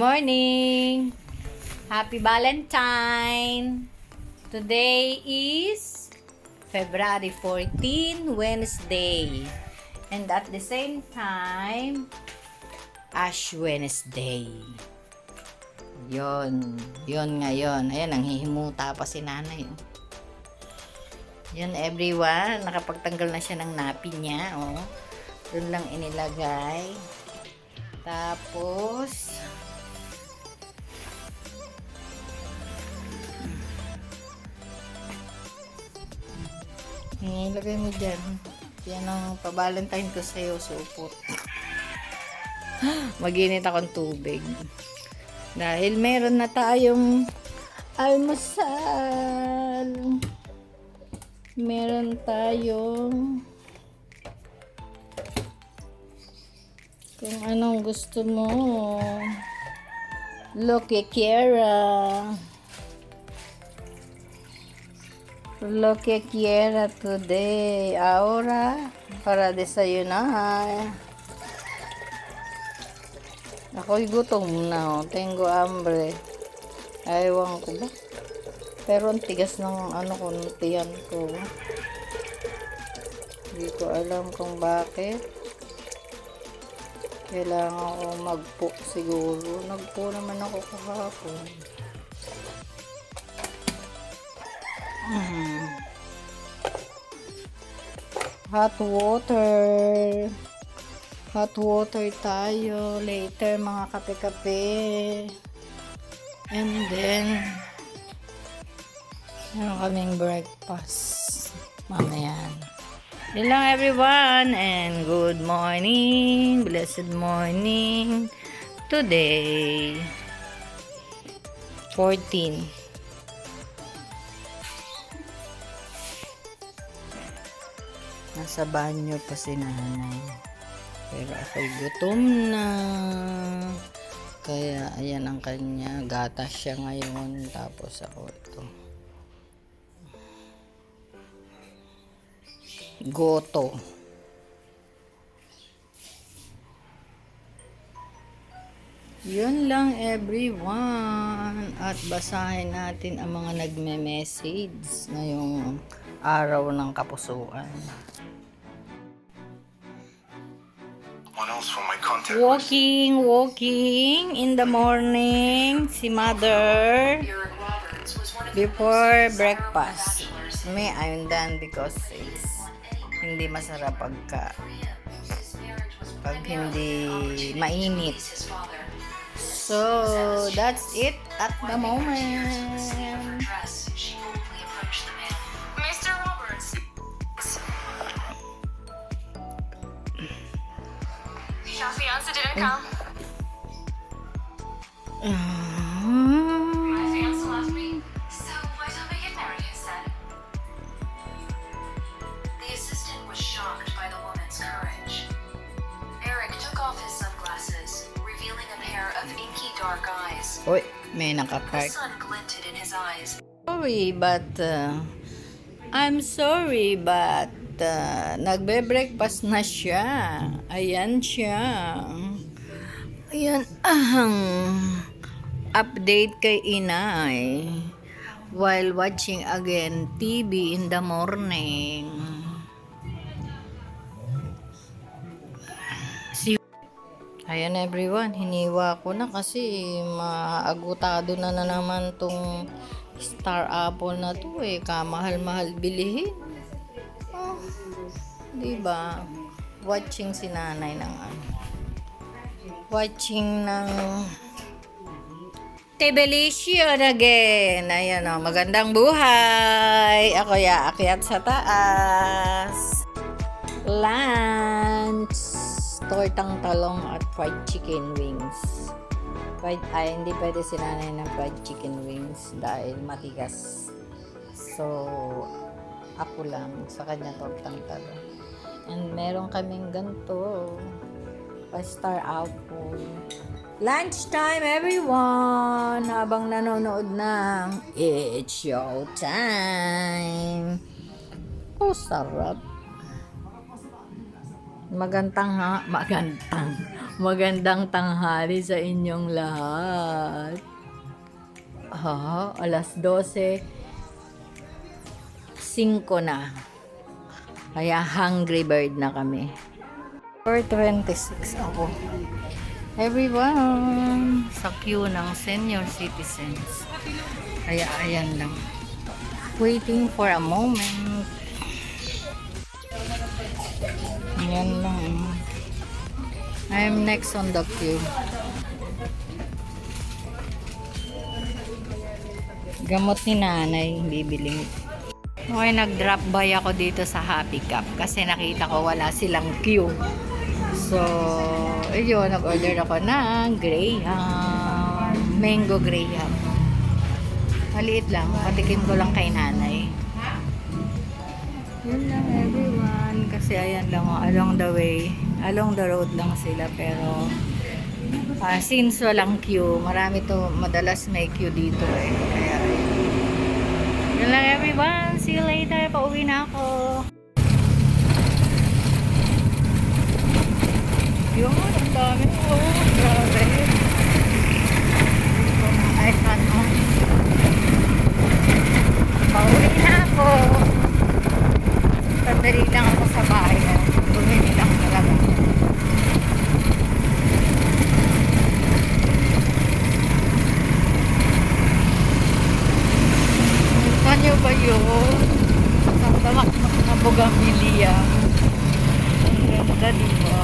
morning! Happy Valentine! Today is February 14, Wednesday. And at the same time, Ash Wednesday. Yon ngayon. Ayan, nanghihimuta pa si nanay. Yun everyone, nakapagtanggal na siya ng napi niya. Oh. Doon lang inilagay. Tapos, ilagay mo dyan. Yan ang pa-valentine ko sa'yo, supot. Mag-init akong tubig. Dahil meron na tayong almusal. Meron tayong kung anong gusto mo. Lo que quiera today. Ahora, para desayunar. Ako'y gutom na. Tengo hambre. Aywan ko ba? Pero ang tigas ng ko, ng tiyan ko. Hindi ko alam kung bakit. Kailangan ko magpo siguro. Nagpo naman ako kahapon. Hot water. Hot water tayo. Later, mga kape-kape. And then, meron kaming breakfast. Mamaya. Yun lang everyone, and good morning, blessed morning, today, 14. Nasa banyo pa si nanay, pero ako'y gutom na, kaya ayan ang kanya, gatas siya ngayon, tapos ako ito. Goto. Yun lang everyone. At basahin natin ang mga nagme-message ngayong araw ng kapusuan. Walking in the morning. Si mother before breakfast. Me, I'm done because it's hindi masarap pag hindi mainit. So, that's it at the moment. Mr. Roberts. Your fiance didn't come. My fiance left me, so why don't we get married instead? The assistant was shocked by the woman's courage. Eric took off his sunglasses, revealing a pair of inky dark eyes. Uy, may The nakapark. sun glinted in his eyes. I'm sorry, but nagbe-breakfast na siya. Ayan siya. Ayan ang update kay inay while watching again TV in the morning. Ayan everyone, hiniwa ko na kasi maagutado na naman tong Star Apple na to eh. Kamahal-mahal bilihin. Oh, diba? Watching si nanay ng watching ng Tebelicion again. Ayan o, magandang buhay. Ako yaakyat sa taas. Lunch. Tortang talong at fried chicken wings. Hindi pwede si nanay ng fried chicken wings dahil matigas. So, ako lang sa kanya tortang talong. And meron kaming ganito. Star Apple. Lunchtime everyone! Habang nanonood ng It's Showtime. Oh, sarap. Magandang tanghali sa inyong lahat. Alas 12:05 na. Kaya hungry bird na kami. 4:26 ako. Everyone, sa queue ng senior citizens. Kaya ayan lang. Waiting for a moment. Ayan lang. I'm next on the queue. Gamot ni nanay, bibiling. Okay, nag-drop by ako dito sa Happy Cup kasi nakita ko wala silang queue. So, ayun, nag-order ako ng Graham. Mango Graham. Maliit lang, patikim ko lang kay nanay. Yun lang everyone. Kasi ayan lang, along the way. Along the road lang sila, pero since walang queue, marami to, madalas may queue dito eh. Kaya, yun lang everyone. See you later. Pauwi na ako. Yun, ang dami. Oh, grabe. Ay, ano. Pauwi na ako. Sandali lang ako sa bahay. Bumili lang talaga. Kanyo ba yun? Ang tamak na bougainvillea. Ang ganda, diba?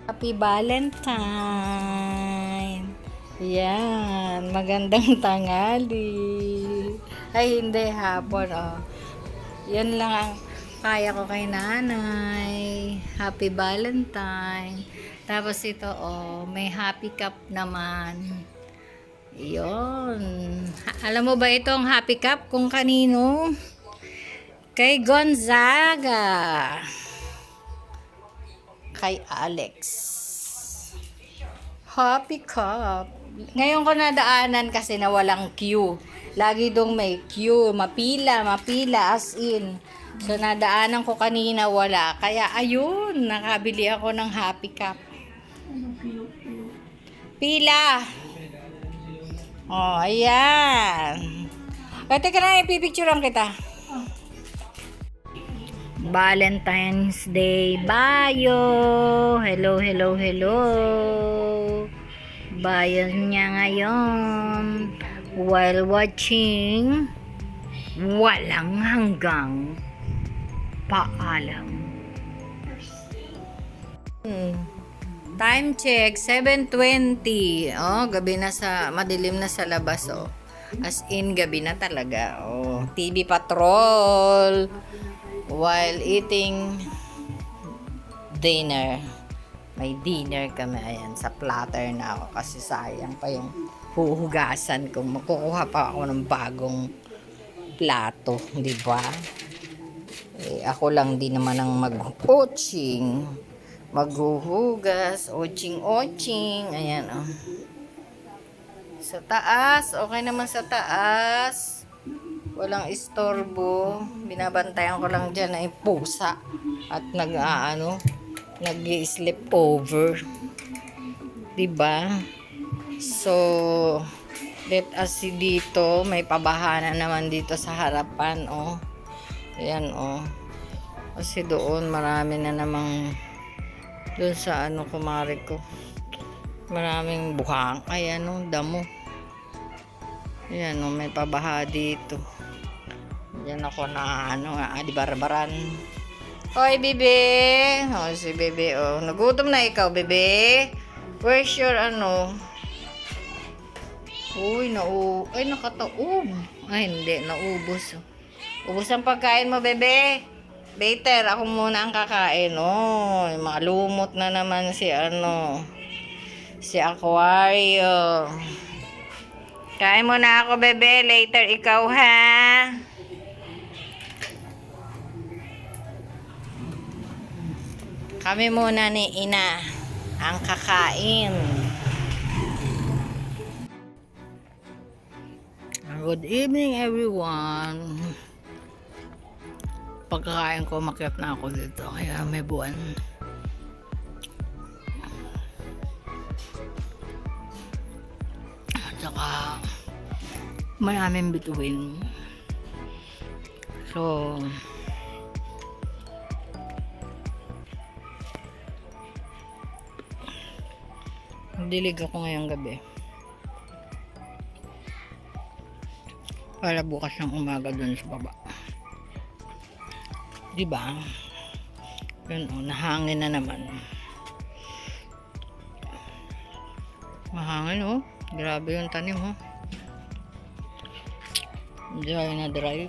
Happy Valentine! Yan, magandang tanghali. Ay, hindi, hapon, oh. Yan lang ang kaya ko kay nanay. Happy Valentine. Tapos ito, oh, may Happy Cup naman. Yun. Alam mo ba itong Happy Cup kung kanino? Kay Gonzaga. Kay Alex. Happy Cup. Ngayon ko nadaanan kasi na walang queue. Lagi dong may queue. Mapila as in. So nadaanan ko kanina wala. Kaya ayun, nakabili ako ng Happy Cup. Pila. Oh, ayan. Teka na, ipipicturean kita. Valentine's Day Bayo. Hello. Bayo niya ngayon while watching Walang Hanggang Paalam. Time check 7:20. Oh, gabi na, sa madilim na sa labas, oh. As in gabi na talaga. Oh, TV Patrol while eating dinner. May dinner kami. Ayan, sa platter na ako kasi sayang pa yung huhugasan ko. Magkukuha pa ako ng bagong plato, di ba? Eh, ako lang din naman ang mag-coaching. Maghuhugas, oching. Ayan, oh. Sa taas, okay naman sa taas. Walang istorbo. Binabantayan ko lang dyan ay pusa. At nag-sleep over. Diba? So, let us see dito. May pabahanan naman dito sa harapan, oh. Ayan, oh. Kasi doon, marami na namang doon sa kumari ko. Maraming buhang. Ayan, oh, damo. Ayan, oh, may pabaha dito. Yan ako na di barbaran. Hoy, bebe. Oh, si bebe, oh. Nagutom na ikaw, bebe. Where's your Uy, nakataob. Ay, hindi, naubos. Ubos ang pagkain mo, bebe. Later, ako muna ang kakain. Oh, malumot na naman si si Aquario. Kain mo na ako, bebe. Later, ikaw, ha? Kami muna ni Ina ang kakain. Good evening, everyone. pagkakain ko, makyat na ako dito. Kaya may buwan. At saka, maraming bituin. So, magdilig ako ngayong gabi. Para bukas ng umaga dun sa baba. Diba? Yun o, nahangin na naman. Mahangin o. Grabe yung tanim o. Dry na dry.